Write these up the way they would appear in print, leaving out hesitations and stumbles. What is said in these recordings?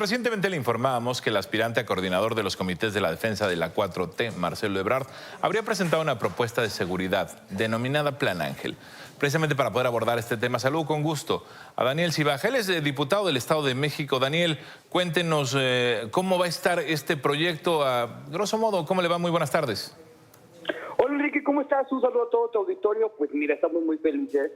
Recientemente le informábamos que el aspirante a coordinador de los comités de la defensa de la 4T, Marcelo Ebrard, habría presentado una propuesta de seguridad denominada Plan Ángel. Precisamente para poder abordar este tema, saludo con gusto a Daniel Cibaja. Él es diputado del Estado de México. Daniel, cuéntenos cómo va a estar este proyecto, a grosso modo, ¿cómo le va? Muy buenas tardes. Hola Enrique, ¿cómo estás? Un saludo a todo tu auditorio. Pues mira, estamos muy felices.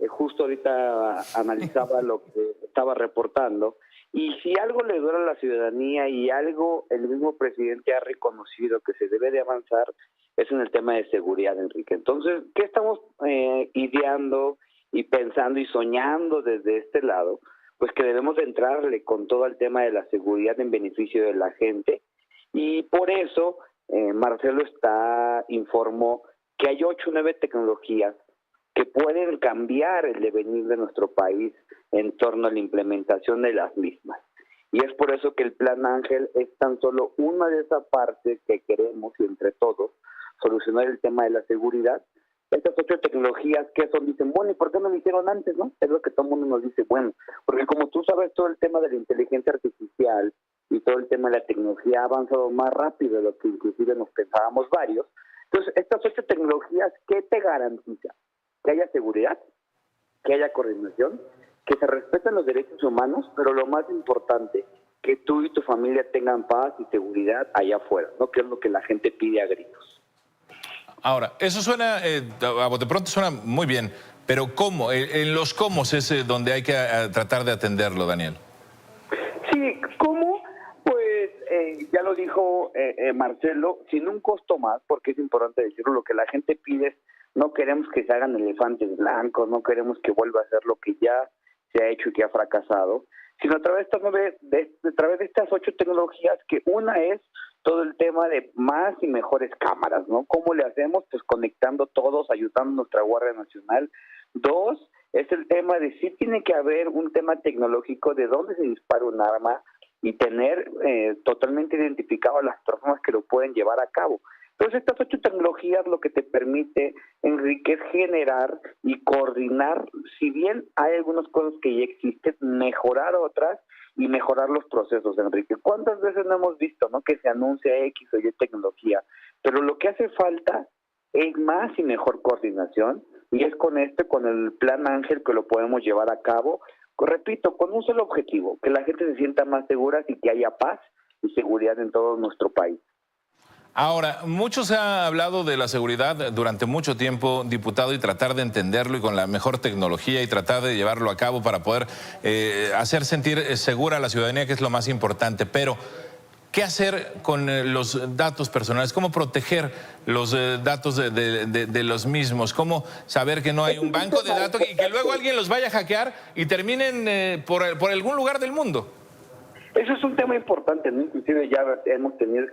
Justo ahorita analizaba lo que estaba reportando. Y si algo le duele a la ciudadanía y algo el mismo presidente ha reconocido que se debe de avanzar, es en el tema de seguridad, Enrique. Entonces, ¿qué estamos ideando y pensando y soñando desde este lado? Pues que debemos de entrarle con todo el tema de la seguridad en beneficio de la gente. Y por eso Marcelo informó que hay 8 o 9 tecnologías que pueden cambiar el devenir de nuestro país en torno a la implementación de las mismas. Y es por eso que el Plan Ángel es tan solo una de esas partes que queremos, y entre todos, solucionar el tema de la seguridad. Estas 8 tecnologías que son, dicen, bueno, ¿y por qué no lo hicieron antes, no? Es lo que todo el mundo nos dice, bueno, porque como tú sabes, todo el tema de la inteligencia artificial y todo el tema de la tecnología ha avanzado más rápido de lo que inclusive nos pensábamos varios. Entonces, estas 8 tecnologías, ¿qué te garantizan? Que haya seguridad, que haya coordinación, que se respeten los derechos humanos, pero lo más importante, que tú y tu familia tengan paz y seguridad allá afuera, ¿no? Que es lo que la gente pide a gritos. Ahora, eso suena, a bote pronto suena muy bien, pero ¿cómo? En los cómo es donde hay que tratar de atenderlo, Daniel. Sí, ¿cómo? Pues ya lo dijo Marcelo, sin un costo más, porque es importante decirlo, lo que la gente pide es, no queremos que se hagan elefantes blancos, no queremos que vuelva a ser lo que ya se ha hecho y que ha fracasado, sino a través de estas 8 tecnologías, que una es todo el tema de más y mejores cámaras, ¿no? ¿Cómo le hacemos? Pues conectando todos, ayudando a nuestra Guardia Nacional. 2, es el tema de si tiene que haber un tema tecnológico de dónde se dispara un arma y tener totalmente identificado a las personas que lo pueden llevar a cabo. Entonces, estas 8 tecnologías lo que te permite, Enrique, es generar y coordinar, si bien hay algunas cosas que ya existen, mejorar otras y mejorar los procesos, Enrique. ¿Cuántas veces no hemos visto, no, que se anuncia X o Y tecnología? Pero lo que hace falta es más y mejor coordinación, y es con el Plan Ángel, que lo podemos llevar a cabo, repito, con un solo objetivo, que la gente se sienta más segura y que haya paz y seguridad en todo nuestro país. Ahora, mucho se ha hablado de la seguridad durante mucho tiempo, diputado, y tratar de entenderlo y con la mejor tecnología y tratar de llevarlo a cabo para poder hacer sentir segura a la ciudadanía, que es lo más importante. Pero, ¿qué hacer con los datos personales? ¿Cómo proteger los datos de los mismos? ¿Cómo saber que no hay un banco de datos y que luego alguien los vaya a hackear y terminen por algún lugar del mundo? Eso es un tema importante, ¿no? Inclusive ya hemos tenido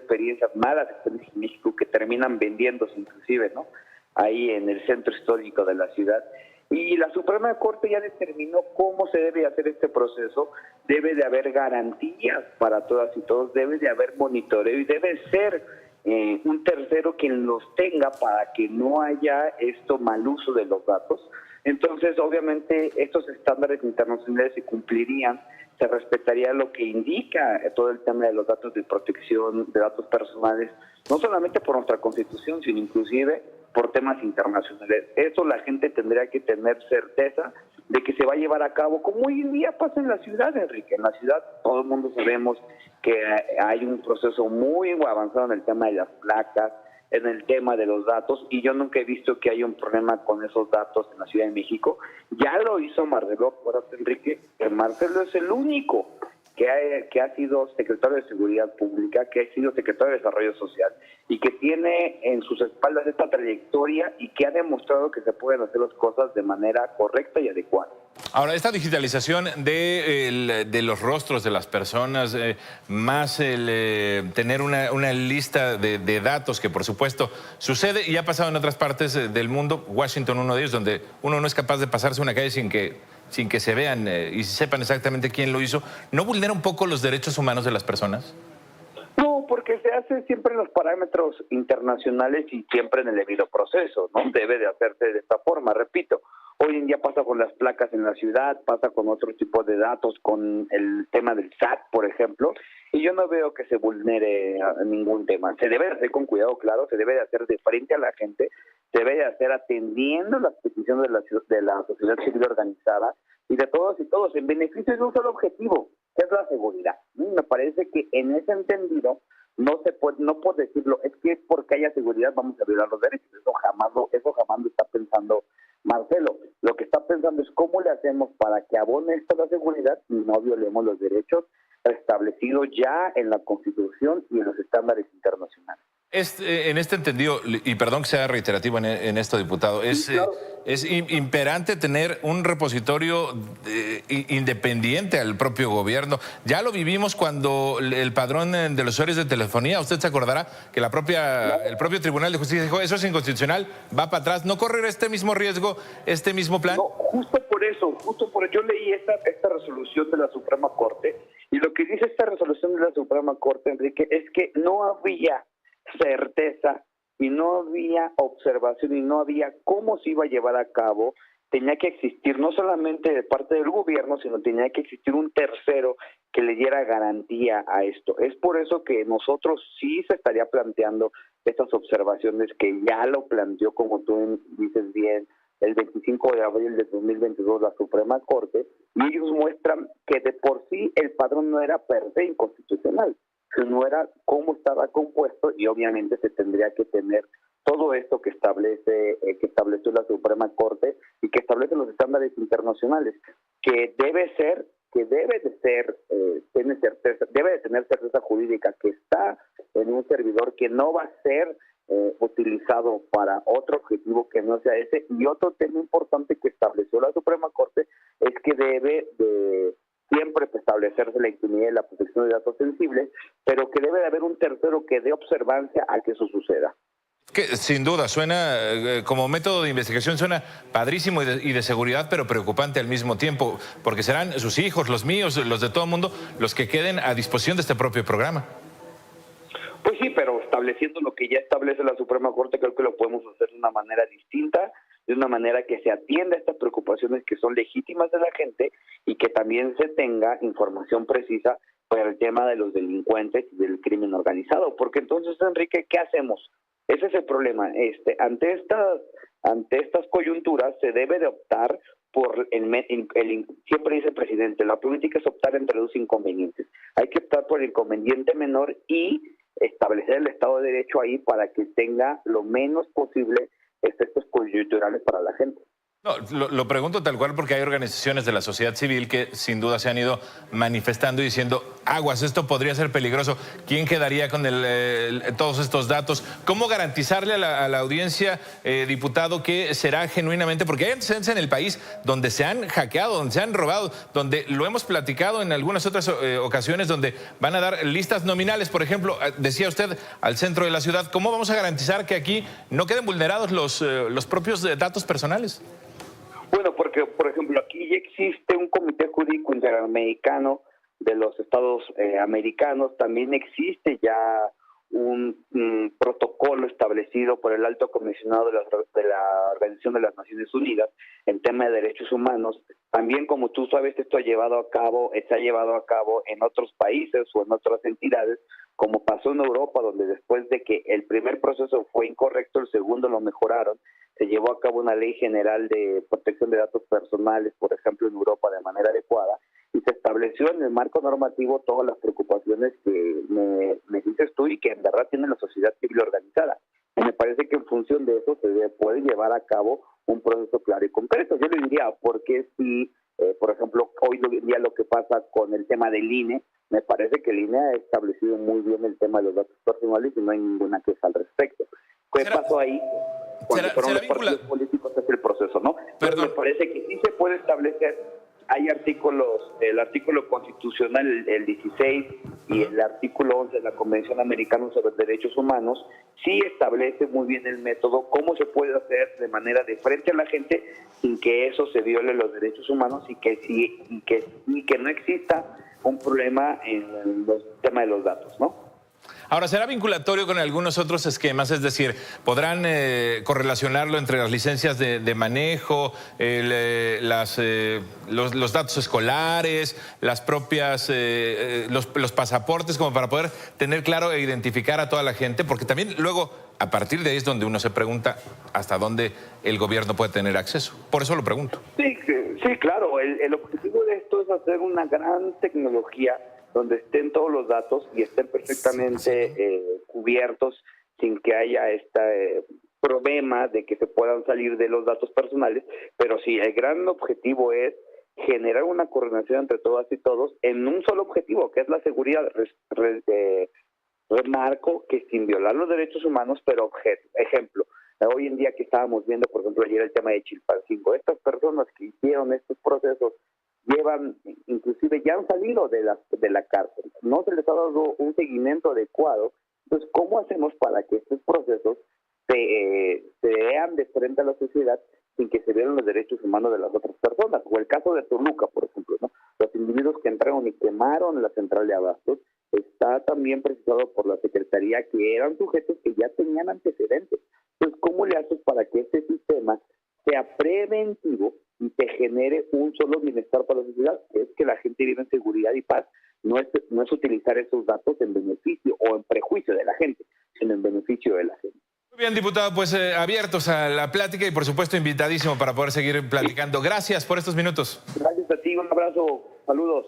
malas experiencias en México que terminan vendiéndose inclusive, ¿no? Ahí en el centro histórico de la ciudad. Y la Suprema Corte ya determinó cómo se debe hacer este proceso. Debe de haber garantías para todas y todos, debe de haber monitoreo y debe ser un tercero quien los tenga para que no haya mal uso de los datos. Entonces, obviamente, estos estándares internacionales se cumplirían, se respetaría lo que indica todo el tema de los datos de protección de datos personales, no solamente por nuestra Constitución, sino inclusive por temas internacionales. Eso la gente tendría que tener certeza de que se va a llevar a cabo, como hoy en día pasa en la ciudad, Enrique. En la ciudad todo el mundo sabemos que hay un proceso muy avanzado en el tema de las placas, en el tema de los datos, y yo nunca he visto que haya un problema con esos datos en la Ciudad de México. Ya lo hizo Marcelo, Enrique. Marcelo es el único que ha sido secretario de Seguridad Pública, que ha sido secretario de Desarrollo Social y que tiene en sus espaldas esta trayectoria y que ha demostrado que se pueden hacer las cosas de manera correcta y adecuada. Ahora, esta digitalización de los rostros de las personas, más el tener una lista de datos que por supuesto sucede y ha pasado en otras partes del mundo, Washington uno de ellos, donde uno no es capaz de pasarse una calle sin que se vean y sepan exactamente quién lo hizo, ¿no vulnera un poco los derechos humanos de las personas? No, porque se hace siempre en los parámetros internacionales y siempre en el debido proceso, ¿no? Debe de hacerse de esta forma, repito. Hoy en día pasa con las placas en la ciudad, pasa con otros tipos de datos, con el tema del SAT, por ejemplo, y yo no veo que se vulnere ningún tema. Se debe de hacer con cuidado, claro, se debe de hacer de frente a la gente, se debe de hacer atendiendo las peticiones de la sociedad civil organizada y de todos y todos, en beneficio de un solo objetivo, que es la seguridad. Me parece que en ese entendido no se puede, no puedo decirlo, es que porque haya seguridad vamos a violar los derechos, eso jamás lo está pensando Marcelo. Lo que está pensando es cómo le hacemos para que abone esto la seguridad y no violemos los derechos establecidos ya en la Constitución y en los estándares internacionales. En este entendido, y perdón que sea reiterativo en esto, diputado, Sí, claro. es imperante tener un repositorio independiente al propio gobierno. Ya lo vivimos cuando el padrón de los usuarios de telefonía, usted se acordará que el propio Tribunal de Justicia dijo, eso es inconstitucional, va para atrás, ¿no correr este mismo riesgo, este mismo plan? No, justo por eso, yo leí esta resolución de la Suprema Corte, y lo que dice esta resolución de la Suprema Corte, Enrique, es que no había certeza y no había observación y no había cómo se iba a llevar a cabo. Tenía que existir no solamente de parte del gobierno, sino tenía que existir un tercero que le diera garantía a esto. Es por eso que nosotros sí se estaría planteando estas observaciones que ya lo planteó, como tú dices bien, el 25 de abril de 2022 la Suprema Corte, y ellos muestran que de por sí el padrón no era per se inconstitucional, sino era cómo estaba compuesto, y obviamente se tendría que tener todo esto que estableció la Suprema Corte y que establecen los estándares internacionales, que debe de tener certeza jurídica, que está en un servidor que no va a ser utilizado para otro objetivo que no sea ese. Y otro tema importante que estableció la Suprema Corte es que debe de siempre establecerse la intimidad y la protección de datos sensibles, pero que debe de haber un tercero que dé observancia a que eso suceda. Que sin duda suena, como método de investigación, suena padrísimo y de seguridad, pero preocupante al mismo tiempo, porque serán sus hijos, los míos, los de todo el mundo, los que queden a disposición de este propio programa. Pues sí, pero estableciendo lo que ya establece la Suprema Corte, creo que lo podemos hacer de una manera distinta, de una manera que se atienda a estas preocupaciones que son legítimas de la gente y que también se tenga información precisa para el tema de los delincuentes y del crimen organizado. Porque entonces, Enrique, ¿qué hacemos? Ese es el problema. Ante estas coyunturas se debe de optar por siempre dice el presidente, la política es optar entre dos inconvenientes. Hay que optar por el inconveniente menor y establecer el Estado de Derecho ahí para que tenga lo menos posible efectos coyunturales para la gente. No, lo pregunto tal cual porque hay organizaciones de la sociedad civil que sin duda se han ido manifestando y diciendo, aguas, esto podría ser peligroso. ¿Quién quedaría con todos estos datos? ¿Cómo garantizarle a la audiencia, diputado, que será genuinamente? Porque hay antecedentes en el país donde se han hackeado, donde se han robado, donde lo hemos platicado en algunas otras ocasiones, donde van a dar listas nominales, por ejemplo, decía usted, al centro de la ciudad. ¿Cómo vamos a garantizar que aquí no queden vulnerados los propios datos personales? Bueno, porque, por ejemplo, aquí ya existe un comité jurídico interamericano de los estados americanos, también existe ya un protocolo establecido por el alto comisionado de la Organización de las Naciones Unidas en tema de derechos humanos. También, como tú sabes, esto se ha llevado a cabo en otros países o en otras entidades, como pasó en Europa, donde después de que el primer proceso fue incorrecto, el segundo lo mejoraron. Se llevó a cabo una ley general de protección de datos personales, por ejemplo, en Europa de manera adecuada, y se estableció en el marco normativo todas las preocupaciones que me dices tú y que en verdad tiene la sociedad civil organizada. Y me parece que en función de eso se puede llevar a cabo un proceso claro y concreto. Yo le diría, porque si, por ejemplo, hoy en día lo que pasa con el tema del INE, me parece que el INE ha establecido muy bien el tema de los datos personales y no hay ninguna queja al respecto. ¿Qué pasó ahí? Cuando fueron los partidos políticos es el proceso, ¿no? Pero me parece que sí se puede establecer, hay artículos, el artículo constitucional, el 16 y el artículo 11 de la Convención Americana sobre Derechos Humanos, sí establece muy bien el método, cómo se puede hacer de manera de frente a la gente sin que eso se viole los derechos humanos y que no exista un problema en el tema de los datos, ¿no? Ahora, ¿será vinculatorio con algunos otros esquemas? Es decir, ¿podrán correlacionarlo entre las licencias de manejo, los datos escolares, las propias, los pasaportes, como para poder tener claro e identificar a toda la gente? Porque también luego, a partir de ahí es donde uno se pregunta hasta dónde el gobierno puede tener acceso. Por eso lo pregunto. Sí, claro. El objetivo de esto es hacer una gran tecnología donde estén todos los datos y estén perfectamente cubiertos sin que haya este problema de que se puedan salir de los datos personales. Pero sí, el gran objetivo es generar una coordinación entre todas y todos en un solo objetivo, que es la seguridad. Remarco que sin violar los derechos humanos, pero ejemplo, hoy en día que estábamos viendo, por ejemplo, ayer el tema de Chilpancingo, estas personas que hicieron estos procesos inclusive ya han salido de la cárcel, no se les ha dado un seguimiento adecuado. Entonces, ¿cómo hacemos para que estos procesos se vean de frente a la sociedad sin que se violen los derechos humanos de las otras personas? O el caso de Toluca, por ejemplo, ¿no? Los individuos que entraron y quemaron la central de abastos está también precisado por la Secretaría que eran sujetos que ya tenían antecedentes. Entonces, ¿cómo le haces para que este sistema sea preventivo y te genere un solo bienestar para la sociedad? Es que la gente vive en seguridad y paz. No es utilizar esos datos en beneficio o en prejuicio de la gente, sino en beneficio de la gente. Muy bien, diputado, pues abiertos a la plática y por supuesto invitadísimo para poder seguir platicando. Gracias por estos minutos. Gracias a ti, un abrazo, saludos.